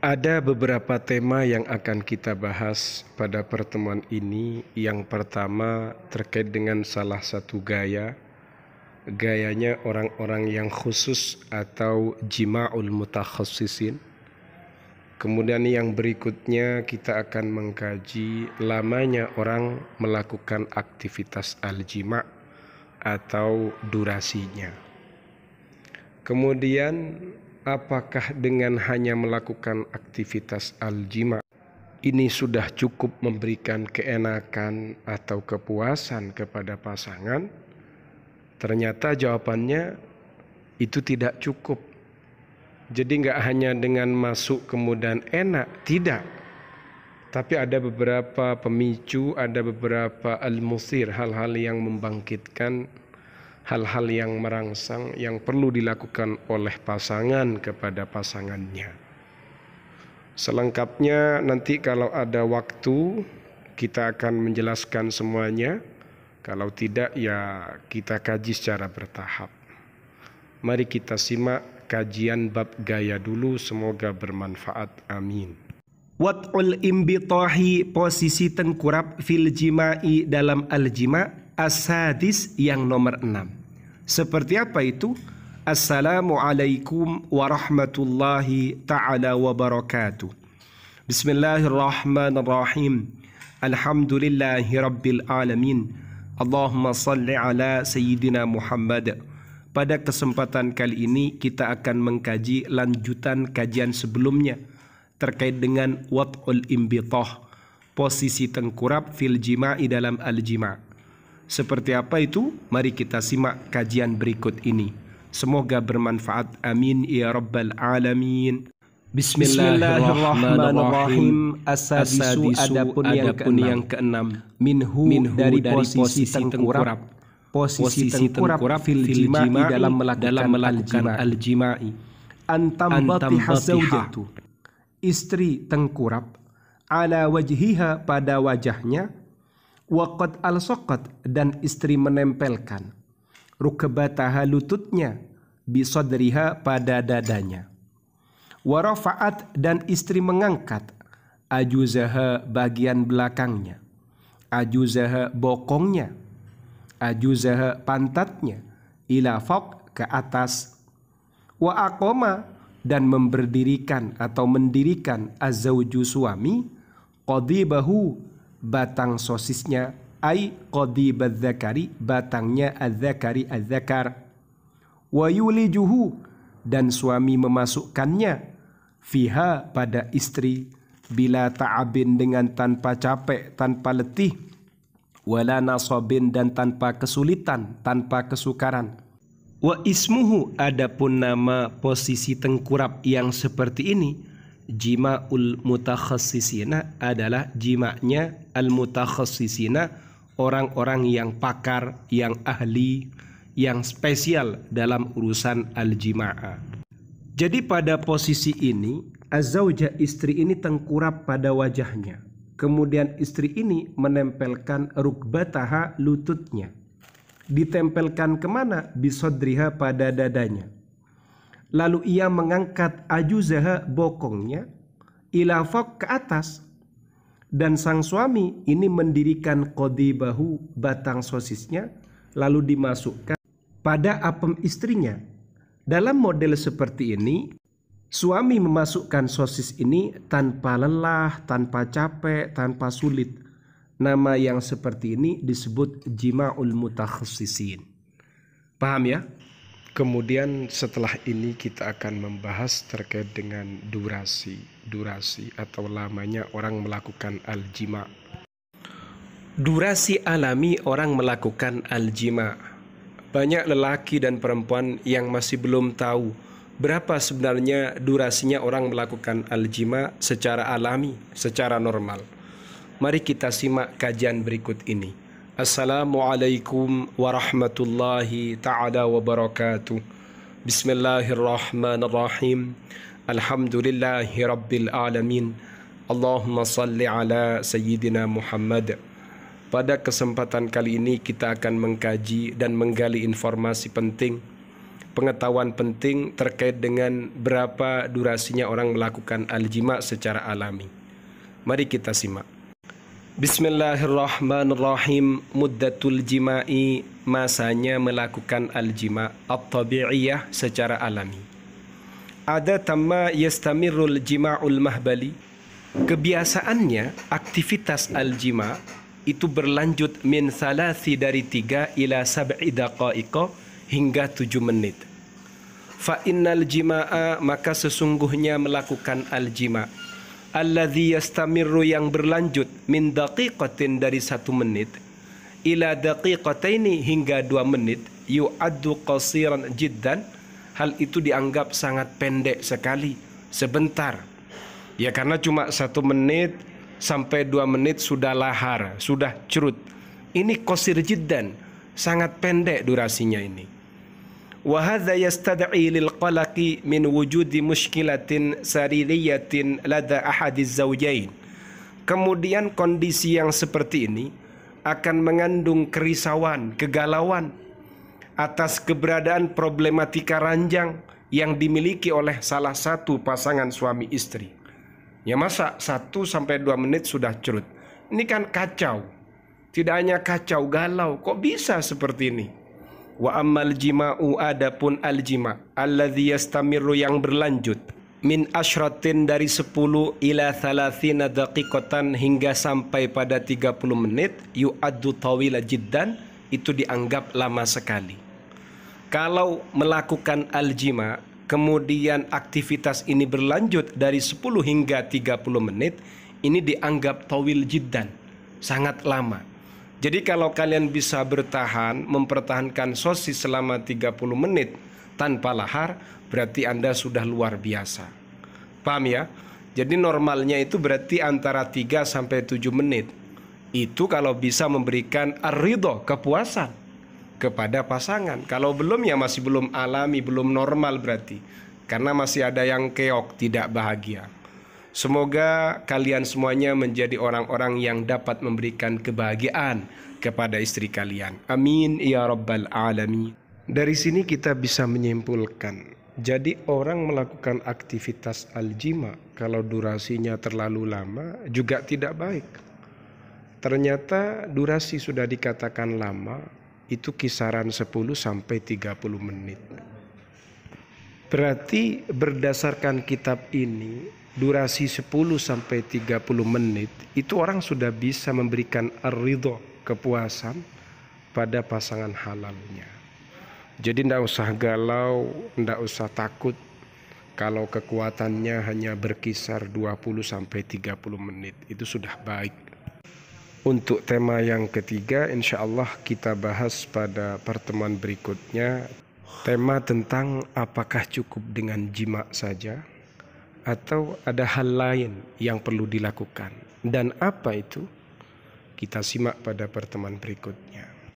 Ada beberapa tema yang akan kita bahas pada pertemuan ini. Yang pertama terkait dengan salah satu gayanya orang-orang yang khusus atau jima'ul mutakhassisin. Kemudian yang berikutnya kita akan mengkaji lamanya orang melakukan aktivitas al-jima' atau durasinya. Kemudian apakah dengan hanya melakukan aktivitas al-jima' ini sudah cukup memberikan keenakan atau kepuasan kepada pasangan? Ternyata jawabannya itu tidak cukup. Jadi nggak hanya dengan masuk kemudian enak, tidak. Tapi ada beberapa pemicu, ada beberapa al-musir, hal-hal yang membangkitkan, hal-hal yang merangsang yang perlu dilakukan oleh pasangan kepada pasangannya. Selengkapnya nanti kalau ada waktu kita akan menjelaskan semuanya. Kalau tidak ya kita kaji secara bertahap. Mari kita simak kajian bab gaya dulu, semoga bermanfaat. Amin. Wat'ul imbitahi, posisi tengkurap, fil jima'i, dalam al-jima', as-sadis, yang nomor 6. Seperti apa itu? Assalamualaikum warahmatullahi ta'ala wabarakatuh. Bismillahirrahmanirrahim. Alhamdulillahi rabbil alamin. Allahumma salli ala Sayyidina Muhammad. Pada kesempatan kali ini kita akan mengkaji lanjutan kajian sebelumnya terkait dengan wat'ul imbitah, posisi tengkurap, fil jima'i, dalam al-jima'. Seperti apa itu? Mari kita simak kajian berikut ini. Semoga bermanfaat. Amin ya rabbal alamin. Bismillahirrahmanirrahim. As-sadisu, adapun yang keenam. Minhu, dari posisi tengkurap. Posisi tengkurap fil jima'i, dalam melakukan al-jima'i. Antambatiha zawjatu, istri tengkurap, ala wajhiha, pada wajahnya, waqad al-saqat, dan istri menempelkan, rukbataha, lututnya, bisadriha, pada dadanya, warafa'at, dan istri mengangkat, ajuzaha, bagian belakangnya, ajuzaha, bokongnya, ajuzaha, pantatnya, ila fawq, ke atas, wa aqoma, dan memberdirikan atau mendirikan, azauju, suami, qadibahu, batang sosisnya, ai qadibadz zakari, batangnya az-zakari, az-zakar, wa yulijuhu, dan suami memasukkannya, fiha, pada istri, bila ta'abin, dengan tanpa capek, tanpa letih, wala nasabin, dan tanpa kesulitan, tanpa kesukaran. Wa ismuhu, adapun nama posisi tengkurap yang seperti ini, jima'ul mutakhassisina, adalah jima'nya al-mutakhassisina, orang-orang yang pakar, yang ahli, yang spesial dalam urusan al-jima'a. Jadi pada posisi ini, az-zawja, istri ini tengkurap pada wajahnya. Kemudian istri ini menempelkan rukbataha, lututnya. Ditempelkan kemana? Bisodriha, pada dadanya. Lalu ia mengangkat ajuzaha, bokongnya, ila fawq, ke atas. Dan sang suami ini mendirikan qadibahu, batang sosisnya, lalu dimasukkan pada apem istrinya. Dalam model seperti ini, suami memasukkan sosis ini tanpa lelah, tanpa capek, tanpa sulit. Nama yang seperti ini disebut jima'ul mutakhassisin. Paham ya? Kemudian setelah ini kita akan membahas terkait dengan durasi atau lamanya orang melakukan al-jima'. Durasi alami orang melakukan al-jima'. Banyak lelaki dan perempuan yang masih belum tahu berapa sebenarnya durasinya orang melakukan al-jima' secara alami, secara normal. Mari kita simak kajian berikut ini. Assalamualaikum warahmatullahi ta'ala wabarakatuh. Bismillahirrahmanirrahim. Alhamdulillahi rabbil alamin. Allahumma salli ala Sayyidina Muhammad. Pada kesempatan kali ini kita akan mengkaji dan menggali informasi penting pengetahuan penting terkait dengan berapa durasinya orang melakukan al-jima secara alami. Mari kita simak. Bismillahirrahmanirrahim. Muddatul jima'i, masanya melakukan al-jima at-tabi'iyah secara alami. Ada tamma yastamirul jima'ul mahbali. Kebiasaannya aktivitas al-jima itu berlanjut min salasi dari 3 ila 7 daqaiqa hingga 7 menit. Fa innal jima'a, maka sesungguhnya melakukan al-jima alladhi yastamirru, yang berlanjut min daqiqatin dari 1 menit ila daqiqataini hingga 2 menit, yu'addu qasiran jiddan, hal itu dianggap sangat pendek sekali, sebentar. Ya karena cuma 1 menit sampai 2 menit sudah lahar, sudah curut. Ini qasir jiddan, sangat pendek durasinya ini. Wa hadza yastad'i lil qalaqi min wujudi mushkilatin saririyatin lada ahadiz zawjain. Kemudian kondisi yang seperti ini akan mengandung kerisauan, kegalauan atas keberadaan problematika ranjang yang dimiliki oleh salah satu pasangan suami istri. Ya masa 1 sampai 2 menit sudah curut. Ini kan kacau. Tidak hanya kacau, galau. Kok bisa seperti ini? Wa ammal jima'u, adapun al-jima' alladhi yastamirru, yang berlanjut min asyratin dari 10 ila 30 daqiqatan hingga sampai pada 30 menit, yu'addu tawila jiddan, itu dianggap lama sekali. Kalau melakukan al-jima' kemudian aktivitas ini berlanjut dari 10 hingga 30 menit, ini dianggap tawil jiddan, sangat lama. Jadi kalau kalian bisa bertahan, mempertahankan sosis selama 30 menit tanpa lahar, berarti Anda sudah luar biasa. Paham ya? Jadi normalnya itu berarti antara 3 sampai 7 menit. Itu kalau bisa memberikan ar-ridho, kepuasan kepada pasangan. Kalau belum ya masih belum alami, belum normal berarti. Karena masih ada yang keok, tidak bahagia. Semoga kalian semuanya menjadi orang-orang yang dapat memberikan kebahagiaan kepada istri kalian. Amin ya rabbal alamin. Dari sini kita bisa menyimpulkan, jadi orang melakukan aktivitas al-jima kalau durasinya terlalu lama juga tidak baik. Ternyata durasi sudah dikatakan lama, itu kisaran 10 sampai 30 menit. Berarti berdasarkan kitab ini, durasi 10 sampai 30 menit itu orang sudah bisa memberikan ar-ridho, kepuasan pada pasangan halalnya. Jadi tidak usah galau, tidak usah takut kalau kekuatannya hanya berkisar 20 sampai 30 menit. Itu sudah baik. Untuk tema yang ketiga, insya Allah kita bahas pada pertemuan berikutnya. Tema tentang apakah cukup dengan jima saja atau ada hal lain yang perlu dilakukan. Dan apa itu? Kita simak pada pertemuan berikut.